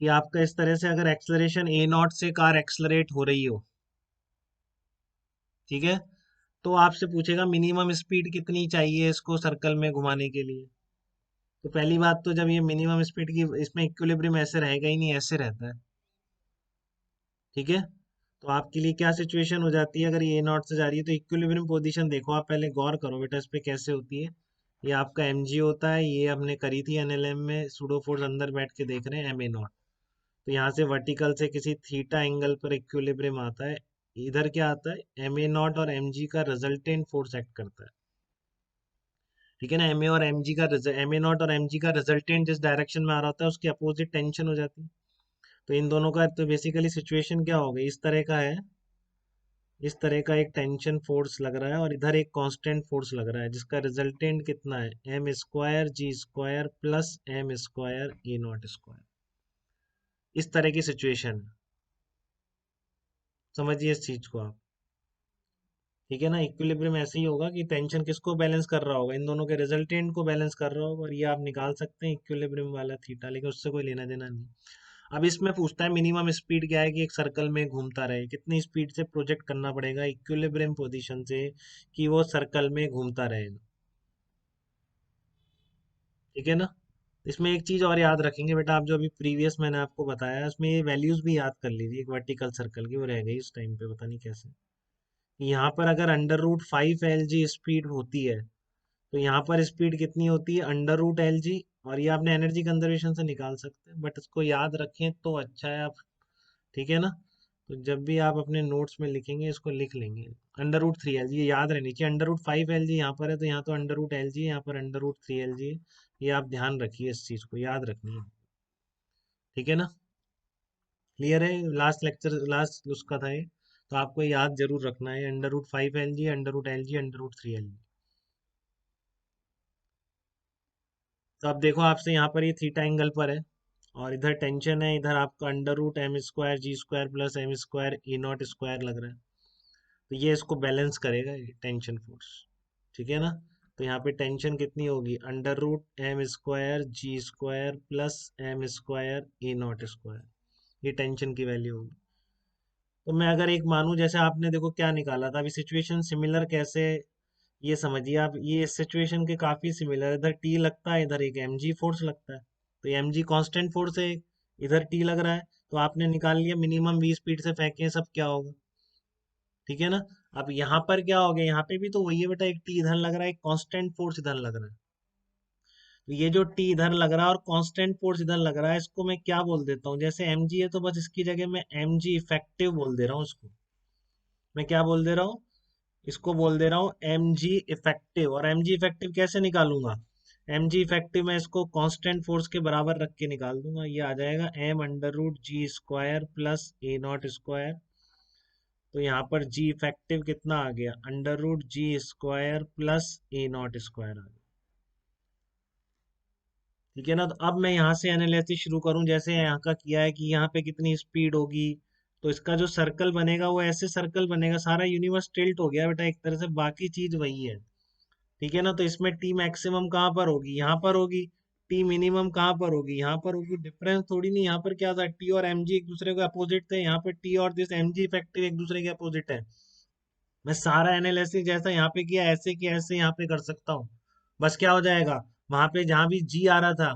कि आपका इस तरह से अगर एक्सलरेशन ए नॉट से कार एक्सलरेट हो रही हो, ठीक है, तो आपसे पूछेगा मिनिमम स्पीड कितनी चाहिए इसको सर्कल में घुमाने के लिए। तो पहली बात तो जब ये मिनिमम स्पीड की, इसमें इक्विलिब्रियम ऐसे रहेगा ही नहीं, ऐसे रहता है, ठीक है। तो आपके लिए क्या सिचुएशन हो जाती है अगर ये नॉट से जा रही है, तो इक्विलिब्रियम पोजीशन देखो, आप पहले गौर करो बेटा इस पे कैसे होती है। ये आपका एम जी होता है, ये हमने करी थी एनएलएम में, सूडो फोर्स अंदर बैठ के देख रहे हैं एम ए नॉट। तो यहाँ से वर्टिकल से किसी थीटा एंगल पर इक्विलिब्रियम आता है, इधर क्या आता है, एम ए नॉट और एम जी का रिजल्टेंट फोर्स एक्ट करता है, ठीक है ना। एम ए और एम जी का, एम ए नॉट और एम जी का रिजल्टेंट जिस डायरेक्शन में आ रहा होता है उसकी अपोजिट टेंशन हो जाती है। तो इन दोनों का तो बेसिकली सिचुएशन क्या होगी, इस तरह का है, इस तरह का एक टेंशन फोर्स लग रहा है और इधर एक कांस्टेंट फोर्स लग रहा है जिसका रिजल्टेंट कितना है, M square G square plus M square A naught square. इस तरह की सिचुएशन, समझिए इस चीज को आप, ठीक है ना। इक्विलिब्रियम ऐसे ही होगा कि टेंशन किसको बैलेंस कर रहा होगा, इन दोनों के रिजल्टेंट को बैलेंस कर रहा होगा, और ये आप निकाल सकते हैं इक्विलिब्रियम वाला थीटा, लेकिन उससे कोई लेना देना नहीं। अब इसमें पूछता है मिनिमम स्पीड क्या है कि एक सर्कल में घूमता रहे, कितनी स्पीड से प्रोजेक्ट करना पड़ेगा इक्विलिब्रियम पोजीशन से कि वो सर्कल में घूमता रहेगा, ठीक है ना। इसमें एक चीज और याद रखेंगे बेटा, आप जो अभी प्रीवियस मैंने आपको बताया उसमें ये वैल्यूज भी याद कर ली थी, एक वर्टिकल सर्कल की वो रह गई इस टाइम पे, पता नहीं कैसे। यहाँ पर अगर अंडर रूट 5 LG स्पीड होती है, तो यहाँ पर स्पीड कितनी होती है, अंडर रूट LG। और ये आपने एनर्जी कंजर्वेशन से निकाल सकते हैं, बट इसको याद रखें तो अच्छा है आप, ठीक है ना। तो जब भी आप अपने नोट्स में लिखेंगे इसको लिख लेंगे, अंडर रूट 3 LG, ये याद रहनी चाहिए। अंडर रूट 5 LG यहाँ पर है तो यहाँ तो अंडर रूट LG, यहाँ पर अंडर रूट 3 LG है। ये आप ध्यान रखिए, इस चीज को याद रखनी है, ठीक है ना। क्लियर है, लास्ट लेक्चर लास्ट उसका था ये, तो आपको याद जरूर रखना है, under root 5 LG, under root LG, under root 3 LG। तो अब देखो आपसे यहाँ पर ये थीटा एंगल पर है और इधर टेंशन है, इधर आपका under root M² G² plus M² E naught square लग रहा है। तो ये इसको बैलेंस करेगा ये टेंशन फोर्स, ठीक है ना। तो यहाँ पे टेंशन कितनी होगी, under root M² G² plus M² E naught square, ये टेंशन की वैल्यू होगी। तो मैं अगर एक मानूं, जैसे आपने देखो क्या निकाला था अभी सिचुएशन सिमिलर कैसे, ये समझिए आप, ये इस सिचुएशन के काफी सिमिलर है, इधर टी लगता है, इधर एक एम जी फोर्स लगता है। तो एम जी कॉन्स्टेंट फोर्स है, इधर टी लग रहा है, तो आपने निकाल लिया मिनिमम वी स्पीड से फेंके सब क्या होगा, ठीक है ना। अब यहाँ पर क्या हो गया, यहाँ पे भी तो वही है बेटा, एक टी इधर लग रहा है, एक कांस्टेंट फोर्स इधर लग रहा है। तो ये जो टी इधर लग रहा है और कांस्टेंट फोर्स इधर लग रहा है, इसको मैं क्या बोल देता हूँ, जैसे एम जी है तो बस इसकी जगह मैं एम जी इफेक्टिव बोल दे रहा हूँ इसको। मैं क्या बोल दे रहा हूँ, इसको बोल दे रहा हूँ एम जी इफेक्टिव। और एम जी इफेक्टिव कैसे निकालूंगा, एम जी इफेक्टिव मैं इसको कांस्टेंट फोर्स के बराबर रख के निकाल दूंगा, ये आ जाएगा M√G² plus A naught square. तो यहाँ पर जी इफेक्टिव कितना आ गया, under root G² plus A naught square आ गया, ठीक है ना। तो अब मैं यहाँ से एनालिसिस शुरू करूँ, जैसे यहाँ का किया है कि यहाँ पे कितनी स्पीड होगी, तो इसका जो सर्कल बनेगा वो ऐसे सर्कल बनेगा, सारा यूनिवर्स टिल्ट हो गया बेटा एक तरह से, बाकी चीज वही है, ठीक है ना। तो इसमें टी मैक्सिमम कहाँ पर होगी, यहाँ पर होगी। टी मिनिमम कहाँ पर होगी, यहाँ पर होगी। डिफरेंस थोड़ी नहीं, यहाँ पर क्या था, टी और एम जी एक दूसरे के अपोजिट थे, यहाँ पे टी और दिस एम जी इफेक्टिव एक दूसरे के अपोजिट है। मैं सारा एनालिसिस जैसा यहाँ पे किया ऐसे कि ऐसे यहाँ पे कर सकता हूँ। बस क्या हो जाएगा, वहां पे जहां भी जी आ रहा था,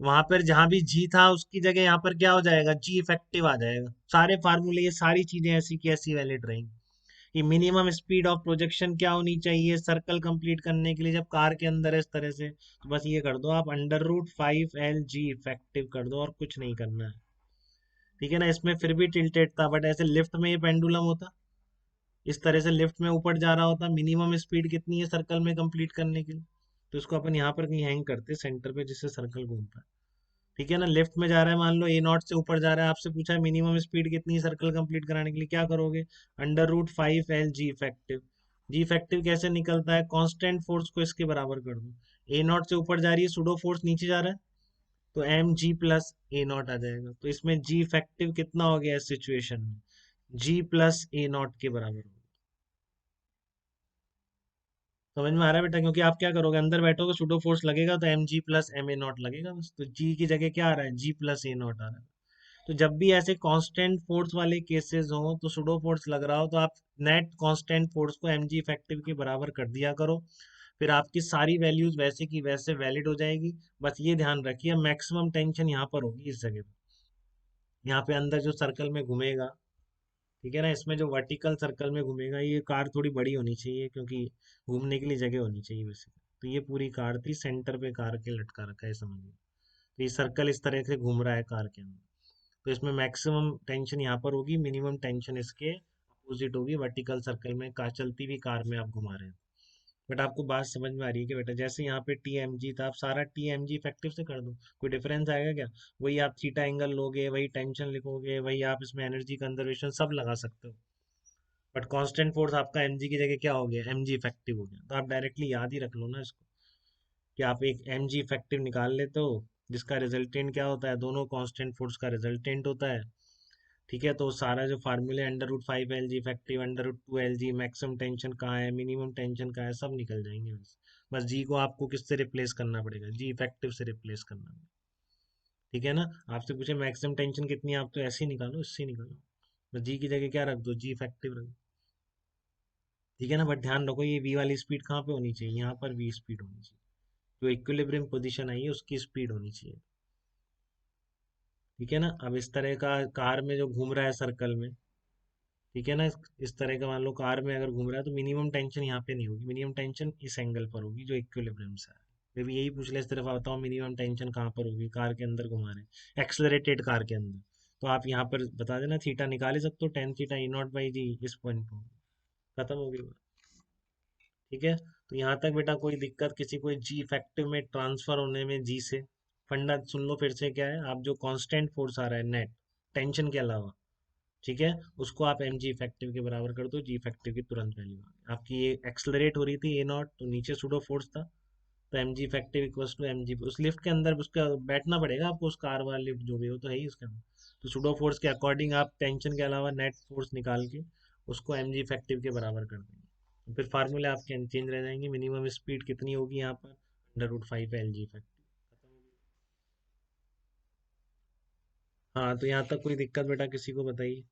वहां पर जहां भी जी था उसकी जगह यहाँ पर क्या हो जाएगा, जी इफेक्टिव आ जाएगा। सारे फार्मूले, ये सारी चीजें ऐसी की ऐसी वैलिड रहेंगी कि मिनिमम स्पीड ऑफ प्रोजेक्शन क्या होनी चाहिए सर्कल कंप्लीट करने के लिए जब कार के अंदर है इस तरह से। तो बस ये कर दो आप, अंडर रूट 5 LG इफेक्टिव कर दो और कुछ नहीं करना है, ठीक है ना। इसमें फिर भी टिल्टेड था, बट ऐसे लिफ्ट में ये पेंडुलम होता, इस तरह से लिफ्ट में ऊपर जा रहा होता। मिनिमम स्पीड कितनी है सर्कल में कंप्लीट करने के लिए, तो इसको अपन यहाँ पर कहीं हैंग करते सेंटर पे जिससे सर्कल घूमता है, ठीक है ना। लेफ्ट में जा रहा है, मान लो ए नॉट से ऊपर जा रहा है, आपसे पूछा है मिनिमम स्पीड कितनी है सर्कल कंप्लीट कराने के लिए, क्या करोगे, अंडर रूट 5 LG इफेक्टिव। जी इफेक्टिव कैसे निकलता है, कांस्टेंट फोर्स को इसके बराबर कर दो, ए नॉट से ऊपर जा रही है, सुडो फोर्स नीचे जा रहा है, तो M G+A0 आ जाएगा। तो इसमें जी इफेक्टिव कितना हो गया इस सिचुएशन में, G+A0 के बराबर हो, समझ में आ रहा है बेटा? क्योंकि आप क्या करोगे, अंदर बैठोगे, सुडो फोर्स लगेगा तो M G plus M A naught लगेगा बस, तो जी की जगह क्या आ रहा है, जी प्लस ए नॉट आ रहा है। तो जब भी ऐसे कांस्टेंट फोर्स वाले केसेस हो तो सुडो फोर्स लग रहा हो, तो आप नेट कांस्टेंट फोर्स को एम जी इफेक्टिव के बराबर कर दिया करो। फिर आपकी सारी वैल्यूज वैसे की वैसे वैलिड हो जाएगी। बस ये ध्यान रखिए, मैक्सिमम टेंशन यहाँ पर होगी इस जगह पर। यहाँ पे अंदर जो सर्कल में घूमेगा, ठीक है ना, इसमें जो वर्टिकल सर्कल में घूमेगा, ये कार थोड़ी बड़ी होनी चाहिए, क्योंकि घूमने के लिए जगह होनी चाहिए वैसे। तो ये पूरी कार थी, सेंटर पे कार के लटका रखा है, समझ लो। तो ये सर्कल इस तरह से घूम रहा है कार के अंदर। तो इसमें मैक्सिमम टेंशन यहाँ पर होगी, मिनिमम टेंशन इसके अपोजिट होगी, वर्टिकल सर्कल में कार, चलती हुई कार में आप घुमा रहे हैं। बट आपको बात समझ में आ रही है कि बेटा, जैसे यहाँ पे टी एम जी था, आप सारा टी एम जी इफेक्टिव से कर दो, कोई डिफरेंस आएगा क्या? वही आप थीटा एंगल लोगे, वही टेंशन लिखोगे, वही आप इसमें एनर्जी कंजर्वेशन सब लगा सकते हो। बट कांस्टेंट फोर्स आपका एम जी की जगह क्या हो गया, एम जी इफेक्टिव हो गया। तो आप डायरेक्टली याद ही रख लो ना इसको, कि आप एक एम जी इफेक्टिव निकाल लेते हो, जिसका रिजल्टेंट क्या होता है, दोनों कांस्टेंट फोर्स का रिजल्टेंट होता है। ठीक है, तो सारा जो फार्मूले, under root 5 L G effective, under root 2 L G, maximum tension कहाँ है, मिनिमम टेंशन कहाँ है, सब निकल जाएंगे बस। बस जी को आपको किससे रिप्लेस करना पड़ेगा, जी इफेक्टिव से रिप्लेस करना पड़ेगा। ठीक है ना? आपसे पूछे मैक्सिमम टेंशन कितनी है, आप तो ऐसे ही निकालो, इससे ही निकालो। बस जी की जगह क्या रख दो, जी इफेक्टिव रख दो। ठीक है ना? बट ध्यान रखो, ये वी वाली स्पीड कहाँ पे होनी चाहिए, यहाँ पर वी स्पीड होनी चाहिए। जो इक्विलिब्रियम पोजीशन आई है उसकी स्पीड होनी चाहिए। ठीक है ना? अब इस तरह का कार में जो घूम रहा है सर्कल में, ठीक है ना, इस तरह का मान लो कार में अगर घूम रहा है, तो मिनिमम टेंशन यहाँ पे नहीं होगी, मिनिमम टेंशन इस एंगल पर होगी जो इक्विलिब्रियम से है। फिर भी यही पूछ ले इस तरफ, बताओ मिनिमम टेंशन कहाँ पर होगी, कार के अंदर घुमा रहे हैं, एक्सलरेटेड कार के अंदर। तो आप यहाँ पर बता देना, थीटा निकाल ही सकते हो, tan theta E naught by G, इस पॉइंट पर। खत्म हो गई बात। ठीक है, तो यहाँ तक बेटा कोई दिक्कत, किसी को जी इफेक्टिव में ट्रांसफर होने में जी से? फंडा सुन लो फिर से, क्या है, आप जो कांस्टेंट फोर्स आ रहा है नेट टेंशन के अलावा, ठीक है, उसको आप एम जी इफेक्टिव के बराबर कर दो, जी इफेक्टिव की तुरंत वैल्यू आ गई। आपकी ये एक्सलरेट हो रही थी ए नॉट, तो नीचे सुडो फोर्स था, तो M G effective equals to M G, उस लिफ्ट के अंदर उसका बैठना पड़ेगा आपको, उस कार वाला लिफ्ट जो भी हो तो है ही उसके अंदर। तो सुडो फोर्स के अकॉर्डिंग आप टेंशन के अलावा नेट फोर्स निकाल के उसको एम जी इफेक्टिव के बराबर कर देंगे। तो फिर फार्मूले आपके चेंज रह जाएंगे, मिनिमम स्पीड कितनी होगी यहाँ पर, under root 5 L G effective. हाँ, तो यहाँ तक कोई दिक्कत बेटा किसी को बताइए।